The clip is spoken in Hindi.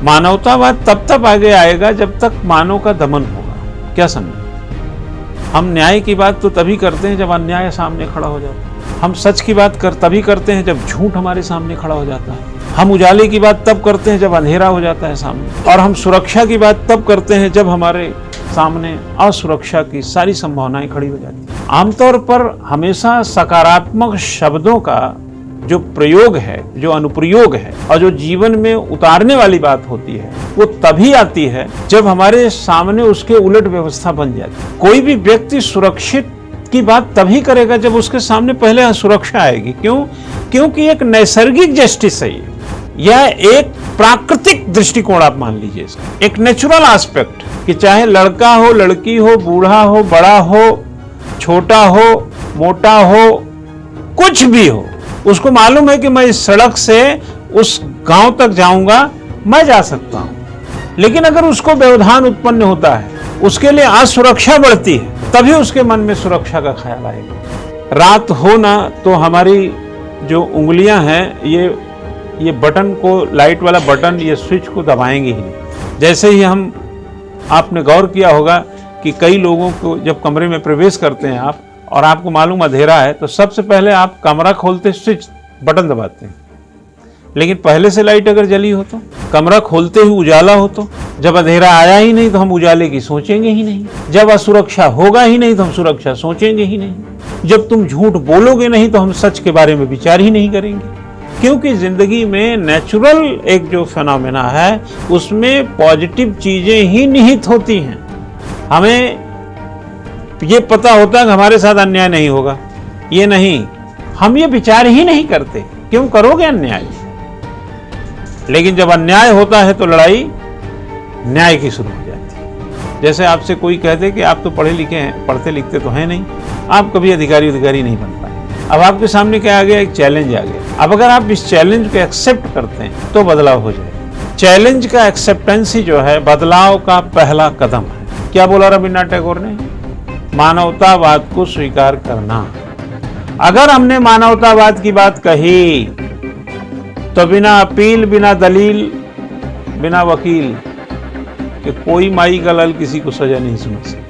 मानवतावाद तब तक आगे आएगा जब तक मानव का दमन होगा। क्या समझे? हम न्याय की बात तो तभी करते हैं जब अन्याय सामने खड़ा हो जाता है। हम सच की बात तभी करते हैं जब झूठ हमारे सामने खड़ा हो जाता है। हम उजाले की बात तब करते हैं जब अंधेरा हो जाता है सामने। और हम सुरक्षा की बात तब करते हैं जब हमारे सामने असुरक्षा की सारी संभावनाएं खड़ी हो जाती हैं। आमतौर पर हमेशा सकारात्मक शब्दों का जो प्रयोग है, जो अनुप्रयोग है और जो जीवन में उतारने वाली बात होती है, वो तभी आती है जब हमारे सामने उसके उलट व्यवस्था बन जाती है। कोई भी व्यक्ति सुरक्षित की बात तभी करेगा जब उसके सामने पहले असुरक्षा आएगी। क्यों? क्योंकि एक नैसर्गिक जस्टिस है यह एक प्राकृतिक दृष्टिकोण आप मान लीजिए इसका, एक नेचुरल एस्पेक्ट कि चाहे लड़का हो, लड़की हो, बूढ़ा हो, बड़ा हो, छोटा हो, मोटा हो, कुछ भी हो, उसको मालूम है कि मैं इस सड़क से उस गांव तक जाऊंगा, मैं जा सकता हूं। लेकिन अगर उसको व्यवधान उत्पन्न होता है, उसके लिए असुरक्षा बढ़ती है, तभी उसके मन में सुरक्षा का ख्याल आएगा। रात हो ना तो हमारी जो उंगलियां हैं ये बटन को, लाइट वाला बटन, ये स्विच को दबाएंगे ही नहीं। जैसे ही हम, आपने गौर किया होगा कि कई लोगों को जब कमरे में प्रवेश करते हैं आप और आपको मालूम अंधेरा है तो सबसे पहले आप कमरा खोलते स्विच बटन दबाते हैं। लेकिन पहले से लाइट अगर जली हो तो, कमरा खोलते ही उजाला हो तो, जब अंधेरा आया ही नहीं तो हम उजाले की सोचेंगे ही नहीं, जब असुरक्षा होगा ही नहीं तो हम सुरक्षा सोचेंगे ही नहीं, जब तुम झूठ बोलोगे नहीं तो हम सच के बारे में विचार ही नहीं करेंगे। क्योंकि जिंदगी में नेचुरल एक जो फिनोमेना है उसमें पॉजिटिव चीजें ही निहित होती हैं। हमें ये पता होता है कि हमारे साथ अन्याय नहीं होगा, ये नहीं, हम ये विचार ही नहीं करते। क्यों करोगे अन्याय? लेकिन जब अन्याय होता है तो लड़ाई न्याय की शुरू हो जाती है। जैसे आपसे कोई कहते कि आप तो पढ़े लिखे हैं, पढ़ते लिखते तो हैं नहीं, आप कभी अधिकारी नहीं बन पाए। अब आपके सामने क्या आ गया? एक चैलेंज आ गया। अब अगर आप इस चैलेंज को एक्सेप्ट करते हैं तो बदलाव हो जाए। चैलेंज का एक्सेप्टेंस ही जो है बदलाव का पहला कदम है। क्या बोला रविन्द्रनाथ टैगोर ने? मानवतावाद को स्वीकार करना। अगर हमने मानवतावाद की बात कही तो बिना अपील, बिना दलील, बिना वकील के कोई माई का लाल किसी को सजा नहीं सुना सकता।